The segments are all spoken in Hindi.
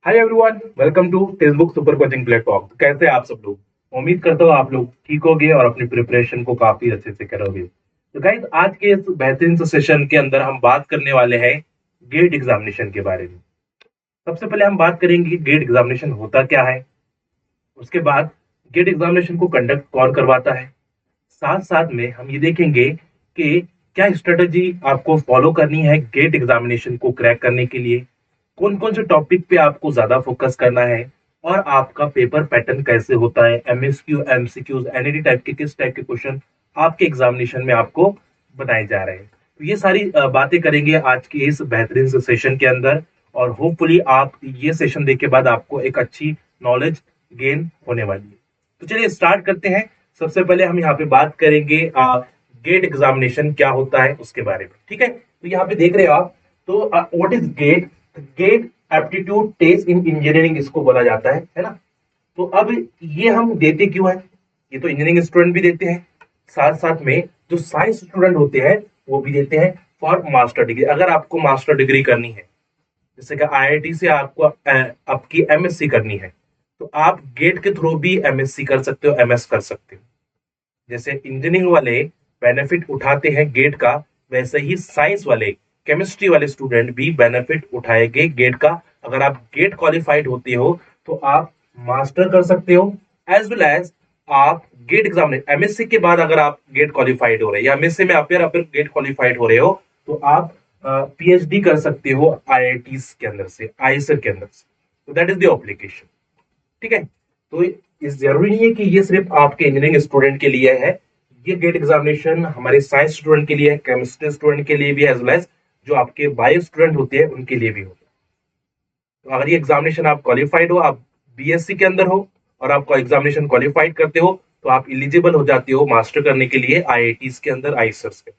Hi everyone, welcome to text super coaching platform. कैसे हैं आप सब लोग? उम्मीद करता हूँ आप लोग ठीक होगे और अपनी प्रिपरेशन को काफी अच्छे से करोगे। तो गाइस, आज के इस बेहतरीन से सेशन के अंदर हम बात करने वाले हैं गेट एग्जामिनेशन के बारे में। सबसे पहले हम बात करेंगे गेट एग्जामिनेशन होता क्या है। उसके बाद गेट एग्जामिनेशन को कंडक्ट कौन करवाता है। साथ साथ में हम ये देखेंगे कि क्या स्ट्रेटजी आपको फॉलो करनी है गेट एग्जामिनेशन को क्रैक करने के लिए, कौन कौन से टॉपिक पे आपको ज्यादा फोकस करना है, और आपका पेपर पैटर्न कैसे होता है, एमएसक्यू एमसीक्यूज एनईडी टाइप के किस टाइप के क्वेश्चन आपके एग्जामिनेशन में आपको बनाए जा रहे हैं। तो ये सारी बातें करेंगे आज के इस बेहतरीन से सेशन के अंदर। और होपफुली आप ये सेशन देख के बाद आपको एक अच्छी नॉलेज गेन होने वाली है। तो चलिए स्टार्ट करते हैं। सबसे पहले हम यहाँ पे बात करेंगे गेट एग्जामिनेशन क्या होता है उसके बारे में। ठीक है, तो यहाँ पे देख रहे हो आप। तो what is GATE? GATE aptitude test in engineering इसको बोला जाता है ना। तो अब ये हम देते क्यों है? ये तो इंजीनियरिंग स्टूडेंट भी देते हैं, साथ साथ में जो साइंस स्टूडेंट होते हैं वो भी देते हैं फॉर मास्टर डिग्री। अगर आपको मास्टर डिग्री करनी है, जैसे कि आईआईटी से आपको आपकी एमएससी करनी है, तो आप गेट के थ्रू भी एमएससी कर सकते हो, एमएस कर सकते हो। जैसे इंजीनियरिंग वाले बेनिफिट उठाते हैं गेट का, वैसे ही साइंस वाले, केमिस्ट्री वाले स्टूडेंट भी बेनिफिट उठाएंगे गेट का। अगर आप गेट क्वालिफाइड होते हो तो आप मास्टर कर सकते हो, एज वेल एज आप गेट एग्जाम एमएससी के बाद अगर आप गेट क्वालिफाइड हो रहे हैं या एमएससी में आप गेट क्वालिफाइड हो रहे हो, तो आप पीएचडी कर सकते हो आईआईटी के अंदर से, आईएसआर के अंदर से। तो दैट इज द एप्लीकेशन। ठीक है, तो इस जरूरी नहीं है कि ये सिर्फ आपके इंजीनियरिंग स्टूडेंट के लिए है। ये गेट एग्जामिनेशन हमारे साइंस स्टूडेंट के लिए है, केमिस्ट्री स्टूडेंट के लिए भी है, एज वेल एज जो आपके बायो स्टूडेंट होते हैं उनके लिए भी होता है। तो अगर ये एग्जामिनेशन आप क्वालिफाइड हो, आप बीएससी के अंदर हो और आपका एग्जामिनेशन क्वालिफाइड करते हो, तो आप इलिजिबल हो जाते हो मास्टर करने के लिए आईआईटी के अंदर, आईएसआर के।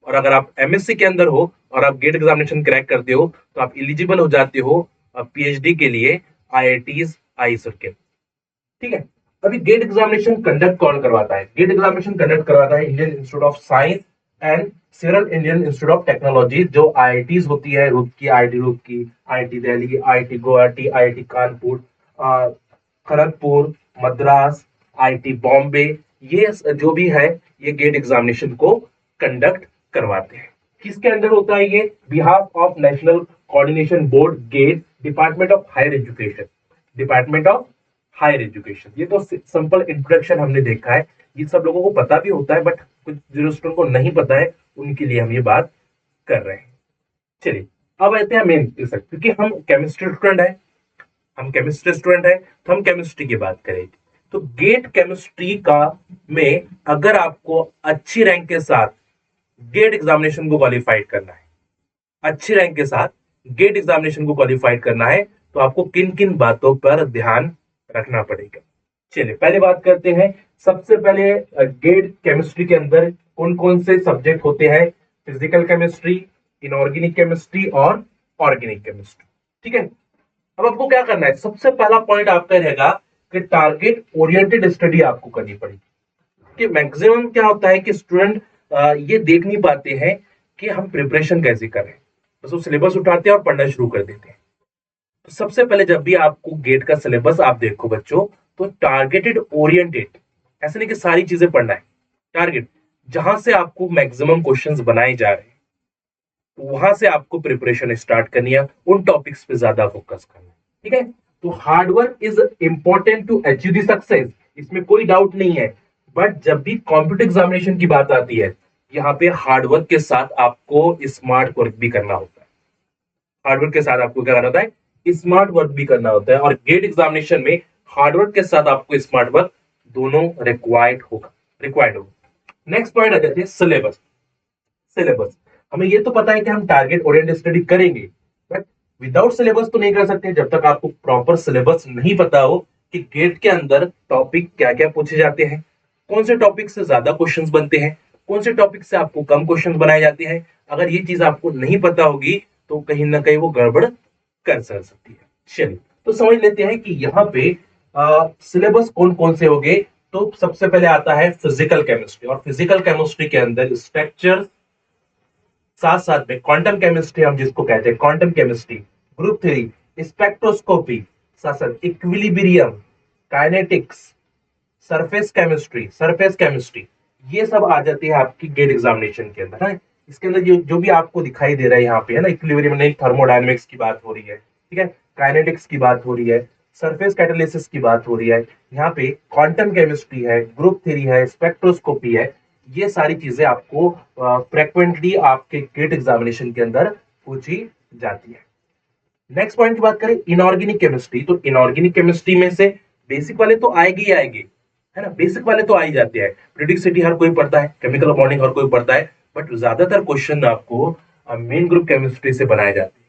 और अगर आप एमएससी के अंदर हो और आप गेट एग्जामिनेशन क्रैक करते हो, तो आप इलिजिबल हो जाते हो पीएचडी के लिए आईआईटी, आईएसआर के। ठीक है, अभी गेट एग्जामिनेशन कंडक्ट कौन करवाता है? गेट एग्जामिनेशन कंडक्ट करवाता है Indian institute of science and cereal Indian institute of technology, जो आईआईटीज होती है, Roorkee IIT Roorkee, IIT Delhi, IIT Guwahati, IIT Kanpur, Kharagpur, Madras, IIT Bombay, ये जो भी है ये गेट एग्जामिनेशन को कंडक्ट करवाते हैं। किसके अंडर होता है ये? Behalf of national coordination board GATE, department of higher education, department of higher education. ये तो सिंपल इंट्रोडक्शन हमने देखा है, ये सब लोगों को पता भी होता है, बट कुछ जो स्टूडेंट को नहीं पता है उनके लिए हम ये बात कर रहे हैं। चलिए अब आते हैं मेन, क्योंकि हम केमिस्ट्री स्टूडेंट है, हम केमिस्ट्री स्टूडेंट है तो हम केमिस्ट्री की बात करेंगे। तो गेट केमिस्ट्री का में अगर आपको अच्छी रैंक के साथ गेट एग्जामिनेशन को क्वालिफाइड करना है, अच्छी रैंक के साथ गेट एग्जामिनेशन को क्वालिफाइड करना है, तो आपको किन किन बातों पर ध्यान रखना पड़ेगा। चलिए पहले बात करते हैं। सबसे पहले गेट केमिस्ट्री के अंदर कौन कौन से सब्जेक्ट होते हैं? फिजिकल केमिस्ट्री, इनऑर्गेनिक केमिस्ट्री और ऑर्गेनिक केमिस्ट्री। ठीक है, अब आपको क्या करना है? सबसे पहला पॉइंट आपका रहेगा कि टारगेट ओरिएंटेड स्टडी आपको करनी पड़ेगी। कि मैक्सिमम क्या होता है कि स्टूडेंट ये देख नहीं पाते हैं कि हम प्रिपरेशन कैसे करें, बस वो सिलेबस उठाते हैं और पढ़ना शुरू कर देते हैं। तो सबसे पहले जब भी आपको गेट का सिलेबस आप देखो बच्चों, तो टारगेटेड ओरिएंटेड, ऐसे नहीं कि सारी चीजें पढ़ना है, टारगेट जहां से आपको मैक्सिमम क्वेश्चंस बनाए जा रहे हैं, तो वहां से आपको प्रिपरेशन स्टार्ट करनी है, उन टॉपिक्स पे ज्यादा फोकस करना है। ठीक है, तो hard work is important to achieve the success, इसमें कोई डाउट नहीं है। बट जब भी कॉम्पिटिटिव एग्जामिनेशन की बात आती है, यहाँ पे हार्डवर्क के साथ आपको स्मार्ट वर्क भी करना होता है। हार्डवर्क के साथ आपको क्या करना होता है? स्मार्ट वर्क भी करना होता है। और गेट एग्जामिनेशन में हार्डवर्क के साथ आपको स्मार्ट वर्क दोनों रिक्वायर्ड होगा। नेक्स्ट पॉइंट आ जाते हैं सिलेबस। सिलेबस हमें ये तो पता है कि हम टारगेट ओरिएंटेड स्टडी करेंगे, बट विदाउट सिलेबस तो नहीं कर सकते जब तक आपको प्रॉपर सिलेबस नहीं पता हो कि गेट के अंदर टॉपिक क्या क्या पूछे जाते हैं, कौन से टॉपिक से ज्यादा क्वेश्चंस बनते हैं, कौन से टॉपिक से आपको कम क्वेश्चंस बनाए जाते हैं। अगर ये चीज आपको नहीं पता होगी तो कहीं ना कहीं वो गड़बड़ कर सकती है। चलिए तो समझ लेते हैं कि यहाँ पे सिलेबस कौन कौन से होंगे। तो सबसे पहले आता है फिजिकल केमिस्ट्री, और फिजिकल केमिस्ट्री के अंदर स्ट्रक्चर, साथ साथ में क्वांटम केमिस्ट्री, हम जिसको कहते हैं quantum chemistry, group three, spectroscopy, शासन, इक्विलिब्रियम, काइनेटिक्स, सरफेस केमिस्ट्री, ये सब आ जाती है आपकी गेट एग्जामिनेशन के अंदर है। इसके अंदर जो भी आपको दिखाई दे रहा है यहाँ पे है ना, इक्विलिब्रियम नहीं, थर्मोडायनेमिक्स की बात हो रही है, ठीक है, काइनेटिक्स की बात हो रही है, सरफेस कैटालिसिस की बात हो रही है, यहाँ पे क्वांटम केमिस्ट्री है, ग्रुप थ्योरी है, स्पेक्ट्रोस्कोपी है, ये सारी चीजें आपको फ्रेक्वेंटली आपके गेट एग्जामिनेशन के अंदर पूछी जाती है। नेक्स्ट पॉइंट की बात करें इनऑर्गेनिक केमिस्ट्री, तो इनऑर्गेनिक केमिस्ट्री में से बेसिक वाले तो आएगी ही आएगी, है ना, बेसिक वाले तो आ ही जाते हैं, प्रेडिक्सिटी हर कोई पढ़ता है, केमिकल बॉन्डिंग हर कोई पढ़ता है, बट ज्यादातर क्वेश्चन आपको मेन ग्रुप केमिस्ट्री से बनाए जाते हैं,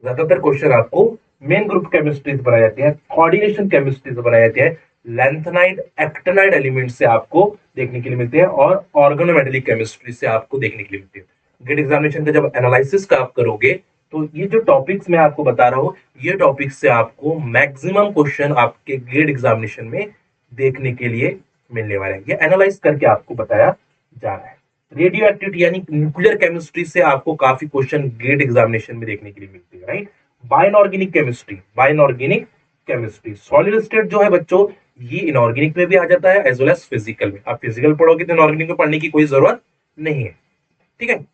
ज्यादातर क्वेश्चन आपको मेन ग्रुप केमिस्ट्री से बनाए जाते हैं, कोऑर्डिनेशन केमिस्ट्री से बनाए जाते हैं, लैंथेनाइड एक्टिनाइड एलिमेंट से आपको देखने के लिए मिलते हैं, और ऑर्गेनोमेटेलिक केमिस्ट्री से आपको देखने के लिए मिलते हैं। गेट एग्जामिनेशन का जब एनालिसिस का आप करोगे तो ये जो टॉपिक्स मैं आपको बता रहा हूं, ये टॉपिक्स से आपको मैक्सिमम क्वेश्चन आपके गेट एग्जामिनेशन में देखने के लिए मिलने वाले हैं। ये एनालाइज करके आपको बताया जा रहा है। रेडियो एक्टिविटी यानी न्यूक्लियर केमिस्ट्री से आपको काफी क्वेश्चन गेट एग्जामिनेशन में देखने के लिए मिलते हैं, राइट। बायोइनऑर्गेनिक केमिस्ट्री, सॉलिड स्टेट जो है बच्चों, ये इनऑर्गेनिक में भी आ जाता है एज वेल एज फिजिकल में। आप फिजिकल पढ़ोगे तो इनऑर्गेनिक में पढ़ने की कोई जरूरत नहीं है, ठीक है।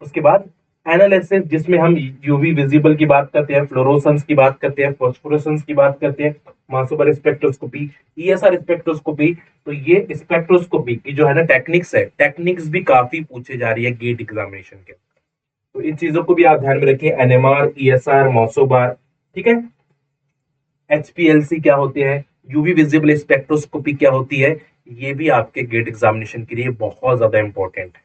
उसके बाद एनालिसिस, जिसमें हम यूवी विजिबल की बात करते हैं, फ्लोरोसेंस की बात करते हैं, फास्फोरेसेंस की बात करते हैं, मासोबर स्पेक्ट्रोस्कोपी, ईएसआर स्पेक्ट्रोस्कोपी। तो ये स्पेक्ट्रोस्कोपी की जो है ना टेक्निक्स है, टेक्निक्स भी काफी पूछे जा रही है गेट एग्जामिनेशन के, तो इन चीजों को भी आप ध्यान में रखिए, एनएमआर, ईएसआर, मासोबार, ठीक है। एचपीएलसी क्या होते हैं, यूवी विजिबल स्पेक्ट्रोस्कोपी क्या होती है, ये भी आपके गेट एग्जामिनेशन के लिए बहुत ज्यादा इंपॉर्टेंट है,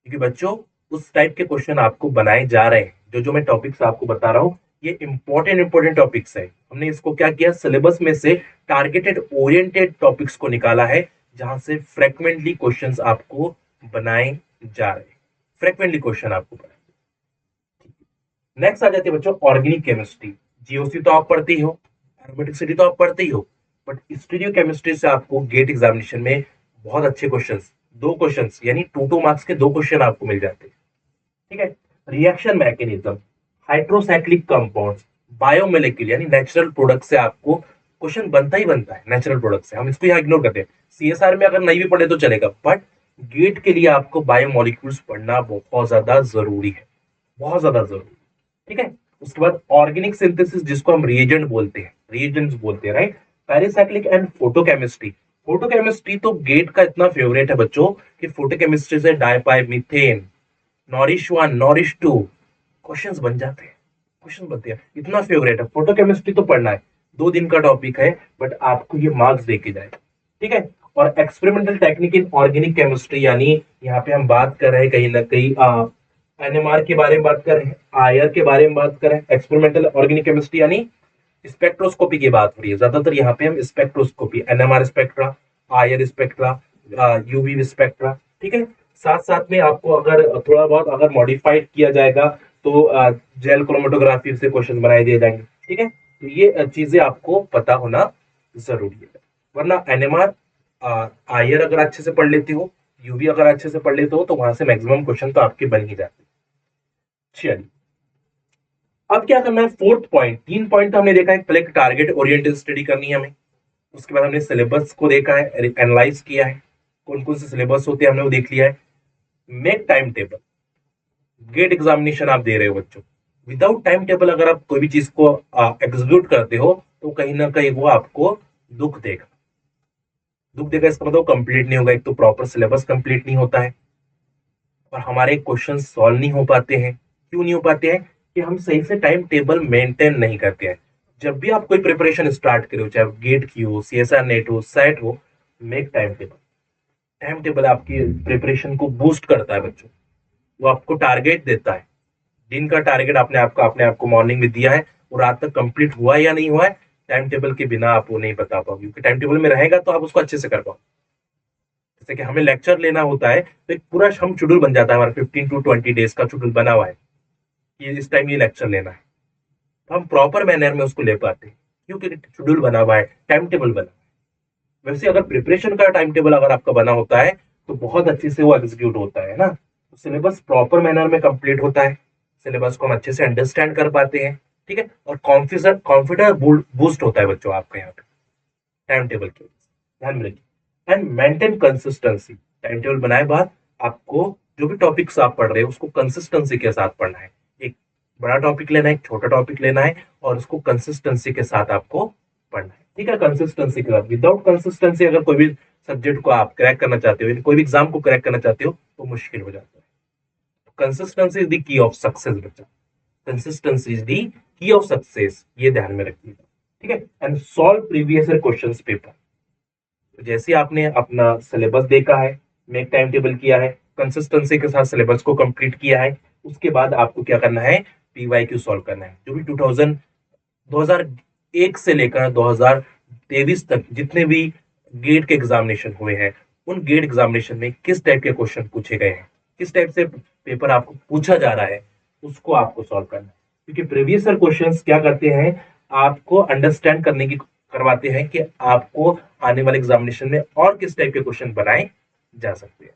क्योंकि बच्चों उस टाइप के क्वेश्चन आपको बनाए जा रहे हैं। जो मैं टॉपिक्स आपको बता रहा हूँ, ये इंपॉर्टेंट टॉपिक्स है। हमने इसको क्या किया, सिलेबस में से टारगेटेड ओरिएंटेड टॉपिक्स को निकाला है, जहां से फ्रिक्वेंटली क्वेश्चंस आपको बनाए जा रहे हैं, फ्रिक्वेंटली क्वेश्चन आपको बनाए। नेक्स्ट आ जाती है बच्चों ऑर्गेनिक केमिस्ट्री। जीओसी तो आप पढ़ते ही हो, एरोमेटिसिटी तो आप पढ़ते ही हो, बट स्टीरियो केमिस्ट्री से आपको गेट एग्जामिनेशन में बहुत अच्छे क्वेश्चंस, दो क्वेश्चंस यानी 2 मार्क्स के दो क्वेश्चन आपको मिल जाते हैं, ठीक है। Reaction mechanism, hydrocyclic compounds, biomolecule यानी नेचुरल प्रोडक्ट से आपको क्वेश्चन बनता ही बनता है, नेचुरल प्रोडक्ट से। हम इसको यहाँ इग्नोर करते हैं, सीएसआर में अगर नहीं भी पढ़े तो चलेगा, बट गेट के लिए आपको बायोमोलिक्यूल्स पढ़ना बहुत ज्यादा जरूरी है, बहुत ज्यादा जरूरी, ठीक है। उसके बाद ऑर्गेनिक सिंथेसिस, जिसको हम रिएजेंट बोलते हैं, रिएजेंट्स बोलते हैं, right. Pericyclic and photochemistry, photochemistry तो गेट का इतना फेवरेट है बच्चों कि फोटोकेमिस्ट्री से डाइपाई मीथेन, नॉरिश 1, नॉरिश 2 क्वेश्चंस बन जाते हैं, क्वेश्चन बनते हैं, इतना फेवरेट है। फोटोकेमिस्ट्री तो पढ़ना है, 2 दिन का टॉपिक है, बट आपको ये मार्क्स देके जाए, ठीक है। और experimental technique in organic chemistry, यानी यहाँ पे हम बात कर रहे हैं कहीं ना कहीं एनएमआर के बारे में बात कर रहे हैं, आयर के बारे में बात कर रहे हैं, एक्सपेरिमेंटल ऑर्गेनिक केमिस्ट्री यानी स्पेक्ट्रोस्कोपी की बात हो रही है, ज्यादातर यहाँ पे हम spectroscopy, NMR spectra, IR spectra, UV spectra, ठीक है। साथ साथ में आपको अगर थोड़ा बहुत अगर मॉडिफाइड किया जाएगा तो जेल क्रोमेटोग्राफी से क्वेश्चन बनाए दिए जाएंगे, ठीक है। तो ये चीजें आपको पता होना जरूरी है, वरना एनएमआर, आयर अगर अच्छे से पढ़ लेते हो, यूवी अगर अच्छे से पढ़ लेते हो, तो वहां से मैक्सिमम क्वेश्चन तो आपके बन ही जाते हैं। चलिए अब क्या करना है, फोर्थ पॉइंट, 3 पॉइंट हमने देखा है, पहले टारगेट ओरिएंटेड स्टडी करनी है हमें, उसके बाद हमने सिलेबस को देखा है, एनालाइज किया है, कौन कौन से सिलेबस होते हैं हमने वो देख लिया है। Make time table, GATE examination आप दे रहे हो बच्चों, विदाउट टाइम टेबल अगर आप कोई भी चीज को एग्जीक्यूट करते हो तो कहीं ना कहीं वो आपको दुख देगा, दुख देगा इसका मतलब कंप्लीट नहीं होगा, एक तो प्रॉपर सिलेबस कंप्लीट नहीं होता है, और हमारे क्वेश्चन सॉल्व नहीं हो पाते हैं। क्यों नहीं हो पाते हैं, कि हम सही से टाइम टेबल मेंटेन नहीं करते हैं। जब भी आप कोई प्रिपरेशन स्टार्ट करो, चाहे गेट की हो, सीएसआर नेट हो, सेट हो, make time table. Time table आपकी प्रिपरेशन को बूस्ट करता है बच्चों, वो आपको टारगेट देता है, दिन का टारगेट अपने आप को मॉर्निंग में दिया है, और रात तक कंप्लीट हुआ या नहीं हुआ है, टाइम टेबल के बिना आप वो नहीं बता पाओगे, क्योंकि टाइम टेबल में रहेगा तो आप उसको अच्छे से कर पाओ। जैसे कि हमें लेक्चर लेना होता है तो एक पूरा हम शेड्यूल बन जाता है, हमारा 15 to 20 डेज का शेड्यूल बना हुआ है, कि इस टाइम ये लेक्चर लेना है, तो हम प्रॉपर मैनर में उसको ले पाते हैं, क्योंकि शेड्यूल बना हुआ है, टाइम टेबल बना। वैसे अगर प्रिपरेशन का टाइम टेबल अगर आपका बना होता है तो बहुत अच्छे से वो एग्जीक्यूट होता है ना, सिलेबस प्रॉपर मैनर में कंप्लीट होता है, सिलेबस को हम अच्छे से अंडरस्टैंड कर पाते हैं, ठीक है, और कॉन्फिडेंस बूस्ट होता है बच्चों आपका यहाँ पे टाइम टेबल के, ध्यान में रखिए। And maintain consistency, time table बनाए बाद आपको जो भी टॉपिक्स आप पढ़ रहे हो उसको कंसिस्टेंसी के साथ पढ़ना है। एक बड़ा टॉपिक लेना है, एक छोटा टॉपिक लेना है, और उसको कंसिस्टेंसी के साथ आपको पढ़ना है। ठीक है, कंसिस्टेंसी के साथ, विदाउट कंसिस्टेंसी अगर कोई भी सब्जेक्ट को आप क्रैक करना चाहते हो, कोई भी एग्जाम को क्रैक करना चाहते हो, तो मुश्किल हो जाता है। Consistency is the key of success बच्चा, consistency is the key of success, ये ध्यान में रखिएगा। ठीक है, and solve previous year questions paper. तो जैसे आपने अपना सिलेबस देखा है, मेक टाइम टेबल किया है, कंसिस्टेंसी के साथ सिलेबस को कंप्लीट किया है, उसके बाद आपको क्या करना है, पीवाईक्यू सॉल्व करना है। जो भी 2001 से लेकर 2023 तक जितने भी गेट के एग्जामिनेशन हुए हैं, उन गेट एग्जामिनेशन में किस टाइप के क्वेश्चन पूछे गए हैं, किस टाइप से पेपर आपको पूछा जा रहा है, उसको आपको सॉल्व करना है। क्योंकि प्रीवियस ईयर क्वेश्चंस क्या करते हैं, आपको अंडरस्टैंड करने की करवाते हैं कि आपको आने वाले एग्जामिनेशन में और किस टाइप के क्वेश्चन बनाए जा सकते हैं।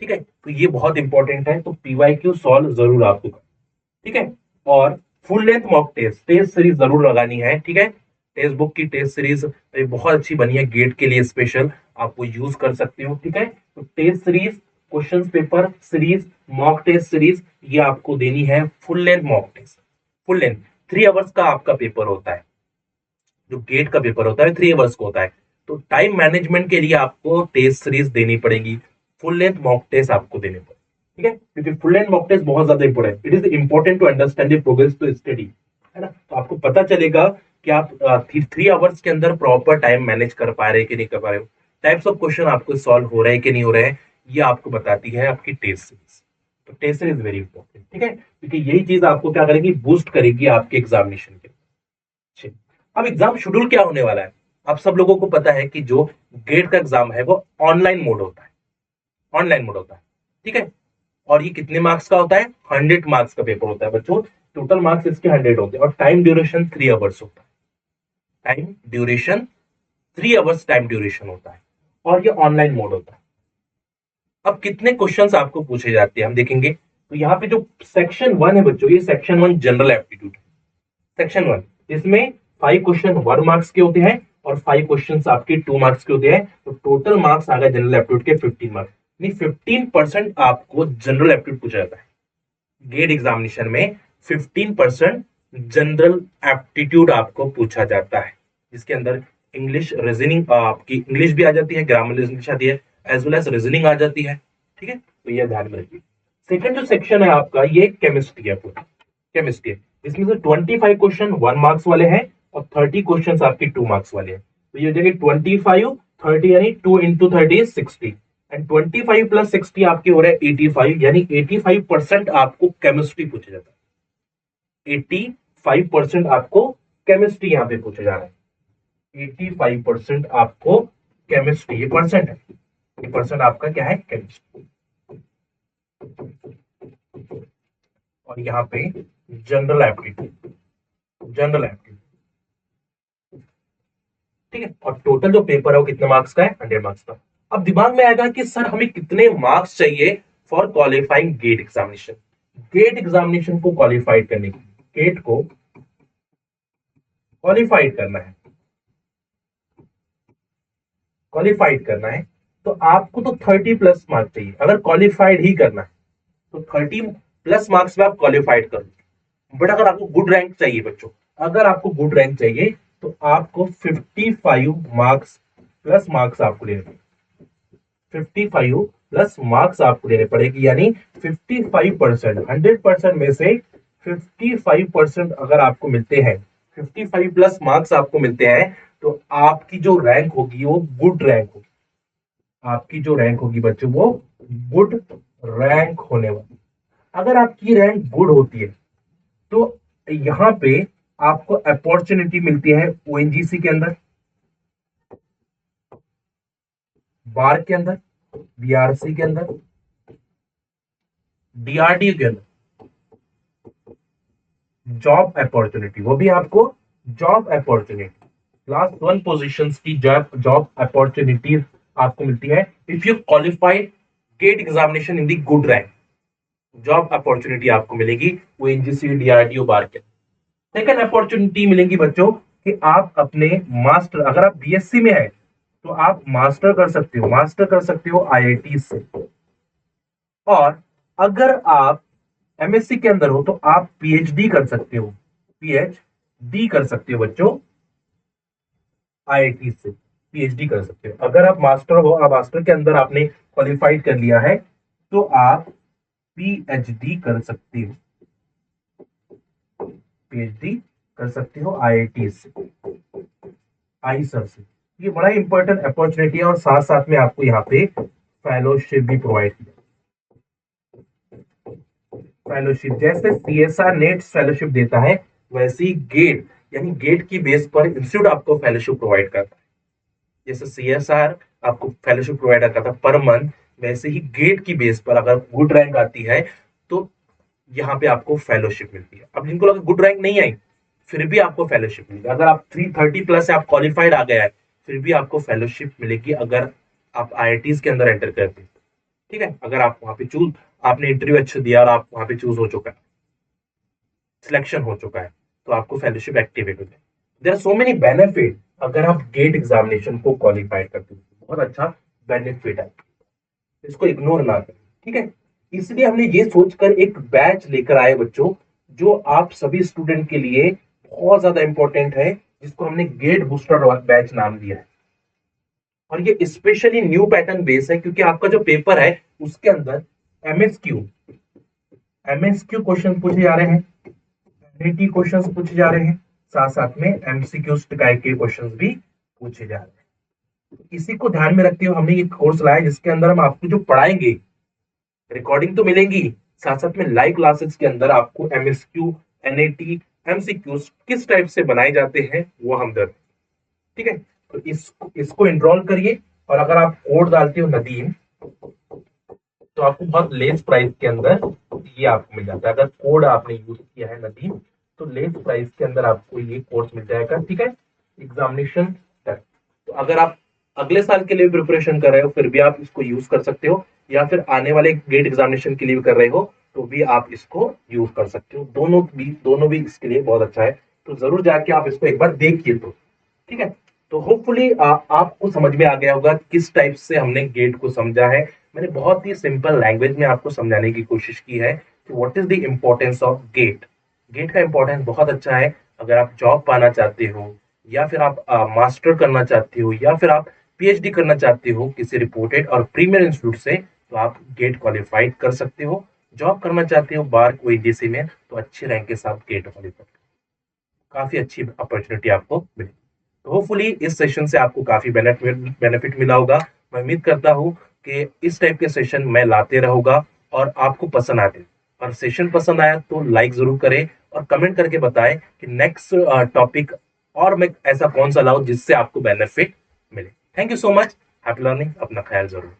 ठीक है, तो ये बहुत इंपॉर्टेंट है, तो पीवाईक्यू सॉल्व जरूर आपको करना। ठीक है, और full length mock test series जरूर लगानी है। ठीक है, टेक्स्ट बुक की टेस्ट सीरीज बहुत अच्छी बनी है गेट के लिए स्पेशल, आपको यूज कर सकते हो। ठीक है, तो test series, question paper series, mock test series, ये आपको देनी है full length mock test. Full length 3 hours का आपका पेपर होता है, जो गेट का पेपर होता है 3 आवर्स का होता है। तो टाइम मैनेजमेंट के लिए आपको टेस्ट सीरीज देनी पड़ेगी, फुल लेंथ मॉक टेस्ट आपको देने पड़ेगी। ठीक है, क्योंकि फुल लेंथ मॉक टेस्ट बहुत ज्यादा important, it is important to understand the progress to study, है ना। तो आपको पता चलेगा कि आप 3 आवर्स के अंदर प्रॉपर टाइम मैनेज कर पा रहे हैं कि नहीं कर पा रहे हो, टाइप्स ऑफ क्वेश्चन आपको सॉल्व हो रहे हैं कि नहीं हो रहे हैं, ये आपको बताती है आपकी टेस्ट सीरीज। तो टेस्ट सीरीज वेरी इंपॉर्टेंट। ठीक है, क्योंकि यही चीज आपको क्या करेगी, बूस्ट करेगी आपके एग्जामिनेशन के। अब एग्जाम शेड्यूल क्या होने वाला है, आप सब लोगों को पता है कि जो गेट का एग्जाम है वो ऑनलाइन मोड होता है, ऑनलाइन मोड होता है। ठीक है, और ये कितने मार्क्स का होता है, 100 मार्क्स का पेपर होता है बच्चों, टोटल मार्क्स इसके 100 होते हैं, और टाइम ड्यूरेशन 3 आवर्स होता है, time duration 3 hours time duration होता है, और ये ऑनलाइन मोड होता है। अब कितने क्वेश्चंस आपको पूछे जाते हैं हम देखेंगे। तो यहाँ पे जो सेक्शन 1 है बच्चों, ये सेक्शन 1 जनरल एप्टीट्यूड है, सेक्शन 1, इसमें 5 क्वेश्चन 1 मार्क्स के होते हैं और 5 क्वेश्चन आपके 2 मार्क्स के होते हैं। तो टोटल मार्क्स आ गए जनरल एप्टीट्यूड के 15 मार्क्स, यानी 15% आपको जनरल एप्टीट्यूड पूछा जाता है गेट एग्जामिनेशन में। 15% जनरल एप्टीट्यूड आपको पूछा जाता है, जिसके अंदर इंग्लिश रीजनिंग, आपकी इंग्लिश भी आ जाती है, ग्रामर इंग्लिश आती है, एज वेल एज रीजनिंग आ जाती है। ठीक है, तो ये ध्यान में रखिए। सेकंड जो सेक्शन है आपका, ये केमिस्ट्री है, पूरा केमिस्ट्री है। इसमें से 25 क्वेश्चन 1 मार्क्स वाले हैं और 30 क्वेश्चन आपके 2 मार्क्स वाले हैं। तो ये हो जाएगा 25 30, यानी 2 × 30 = 60, एंड 25 + 60 आपके हो रहे हैं 85, यानी 85% आपको केमिस्ट्री पूछा जाता है। 85% आपको केमिस्ट्री यहाँ पे पूछा जा रहा है, 85% आपको केमिस्ट्री, ये परसेंट है, ये परसेंट आपका क्या है, केमिस्ट्री। और यहाँ पे जनरल एप्टीट्यूड, जनरल एप्टीट्यूड। ठीक है, और टोटल जो पेपर है वो कितने मार्क्स का है, 100 मार्क्स का। अब दिमाग में आएगा कि सर हमें कितने मार्क्स चाहिए for qualifying GATE examination. GATE examination को क्वालिफाइड करने के लिए, गेट को क्वालिफाइड करना है, क्वालिफाइड करना है, तो आपको तो 30+ मार्क्स चाहिए। अगर क्वालिफाइड ही करना है तो 30+ मार्क्स में आप क्वालिफाइड कर लो। बट अगर आपको गुड रैंक चाहिए बच्चों, अगर आपको गुड रैंक चाहिए तो आपको 55 मार्क्स प्लस मार्क्स आपको लेने पड़ेंगे, 55 प्लस मार्क्स आपको लेने पड़ेगी, यानी 55%, 100% में से 55% अगर आपको मिलते हैं, 55+ मार्क्स आपको मिलते हैं, तो आपकी जो रैंक होगी वो गुड रैंक होगी, आपकी जो रैंक होगी बच्चों वो गुड रैंक होने वाली। अगर आपकी रैंक गुड होती है तो यहां पे आपको अपॉर्चुनिटी मिलती है ओएनजीसी के अंदर, बार के अंदर, बीआरसी के अंदर, डीआरडीओ के अंदर जॉब अपॉर्चुनिटी, वो भी आपको जॉब अपॉर्चुनिटी, क्लास 1 पोजीशंस की जॉब अपॉर्चुनिटीज आपको मिलती है if you qualified GATE examination in the good rank. Job opportunity आपको मिलेगी ओएनजीसी, डीआरडीओ, बार के। सेकंड अपॉर्चुनिटी मिलेगी बच्चों कि आप अपने मास्टर, अगर आप बीएससी में है तो आप मास्टर कर सकते हो, मास्टर कर सकते हो आईआईटी से। और अगर आप एमएससी के अंदर हो तो आप पीएचडी कर सकते हो, पीएचडी कर सकते हो बच्चों, आईआईटी से पीएचडी कर सकते हो। अगर आप मास्टर हो, आप मास्टर के अंदर आपने क्वालिफाइड कर लिया है तो आप पीएचडी कर सकते हो, पीएचडी कर सकते हो आईआईटी से, आई सर से। ये बड़ा इंपॉर्टेंट अपॉर्चुनिटी है और साथ साथ में आपको यहाँ पे फेलोशिप भी प्रोवाइड किया, फेलोशिप जैसे सीएसआर नेट फेलोशिप देता है वैसे ही गेट, यानी गेट की बेस पर इंस्टीट्यूट आपको फेलोशिप प्रोवाइड करता है। जैसे सीएसआर आपको फेलोशिप प्रोवाइड करता है पर मंथ, वैसे ही गेट की बेस पर अगर गुड रैंक आती है तो यहाँ पे आपको फेलोशिप मिलती है। अब जिनको लगा गुड रैंक नहीं आई फिर भी आपको फेलोशिप मिलेगी। अगर आप 330 प्लस से आप क्वालिफाइड आ गया है फिर भी आपको फेलोशिप मिलेगी अगर आप आईआईटीज के अंदर एंटर करते हैं। ठीक है, अगर आप वहां पे चूज, आपने इंटरव्यू अच्छा दिया और आप वहां पे चूज हो चुका है, सिलेक्शन हो चुका है, तो आपको फेलोशिप एक्टिवेट हो जाए। There are so many benefit अगर आप गेट एग्जामिनेशन को क्वालिफाई करते हो, बहुत अच्छा बेनिफिट है, इसको इग्नोर ना करें। ठीक है, इसलिए हमने ये सोचकर एक बैच लेकर आए बच्चों जो आप सभी स्टूडेंट के लिए बहुत ज्यादा इंपॉर्टेंट है, जिसको हमने गेट बूस्टर बैच नाम दिया है। और ये स्पेशली न्यू पैटर्न बेस है क्योंकि आपका जो पेपर है उसके अंदर एमएसक्यू एमएसक्यू क्वेश्चन पूछे जा रहे हैं, एनईटी क्वेश्चंस पूछे जा रहे हैं, साथ साथ में एमसीक्यू टाइप के क्वेश्चंस भी पूछे जा रहे हैं। इसी को ध्यान में रखते हुए हमने एक कोर्स लाया जिसके अंदर हम आपको जो पढ़ाएंगे, रिकॉर्डिंग तो मिलेंगी, साथ साथ में लाइव क्लासेस के अंदर आपको एमएसक्यू, एनईटी, एमसीक्यू किस टाइप से बनाए जाते हैं वो हम दर। ठीक है, तो इसको एनरोल करिए और अगर आप कोड डालते हो नदीम तो आपको बहुत लेस प्राइस के अंदर ये आपको मिल जाता है। अगर कोड आपने यूज किया है नदीम तो लेस प्राइस के अंदर आपको ये कोर्स मिल जाएगा। ठीक है, एग्जामिनेशन तक। तो अगर आप अगले साल के लिए प्रिपरेशन कर रहे हो फिर भी आप इसको यूज कर सकते हो, या फिर आने वाले गेट एग्जामिनेशन के लिए भी कर रहे हो तो भी आप इसको यूज कर सकते हो। दोनों भी इसके लिए बहुत अच्छा है, तो जरूर जाके आप इसको एक बार देखिए। तो ठीक है, तो होपफुली आपको समझ में आ गया होगा किस टाइप से हमने गेट को समझा है। मैंने बहुत ही सिंपल लैंग्वेज में आपको समझाने की कोशिश की है कि what is the importance of GATE. GATE का इंपॉर्टेंस बहुत अच्छा है अगर आप जॉब पाना चाहते हो, या फिर आप मास्टर करना चाहते हो, या फिर आप पीएचडी करना चाहते हो किसी रिपोर्टेड और प्रीमियर इंस्टीट्यूट से, तो आप गेट क्वालिफाइड कर सकते हो। जॉब करना चाहते हो बार को एजेंसी में तो अच्छे रैंक के साथ गेट क्वालिफाइड, काफी अच्छी अपॉर्चुनिटी आपको मिलेगी। तो होपफुली इस सेशन से आपको काफी बेनिफिट मिला होगा। मैं उम्मीद करता हूँ कि इस टाइप के सेशन मैं लाते रहूंगा और आपको पसंद आते। और सेशन पसंद आया तो लाइक जरूर करें और कमेंट करके बताएं कि नेक्स्ट टॉपिक और मैं ऐसा कौन सा लाऊं जिससे आपको बेनिफिट मिले। Thank you so much, happy learning, अपना ख्याल जरूर।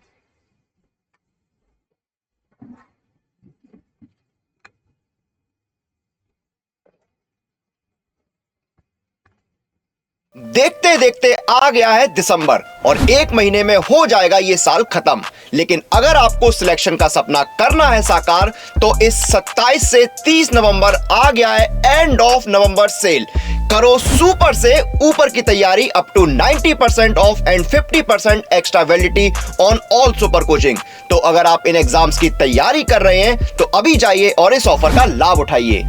देखते देखते आ गया है दिसंबर और 1 महीने में हो जाएगा ये साल खत्म। लेकिन अगर आपको सिलेक्शन का सपना करना है साकार तो इस 27 से 30 नवंबर आ गया है एंड ऑफ नवंबर सेल। करो सुपर से ऊपर की तैयारी up to 90% off and 50% extra validity on all super coaching. तो अगर आप इन एग्जाम्स की तैयारी कर रहे हैं तो अभी जाइए और इस ऑफर का लाभ उठाइए।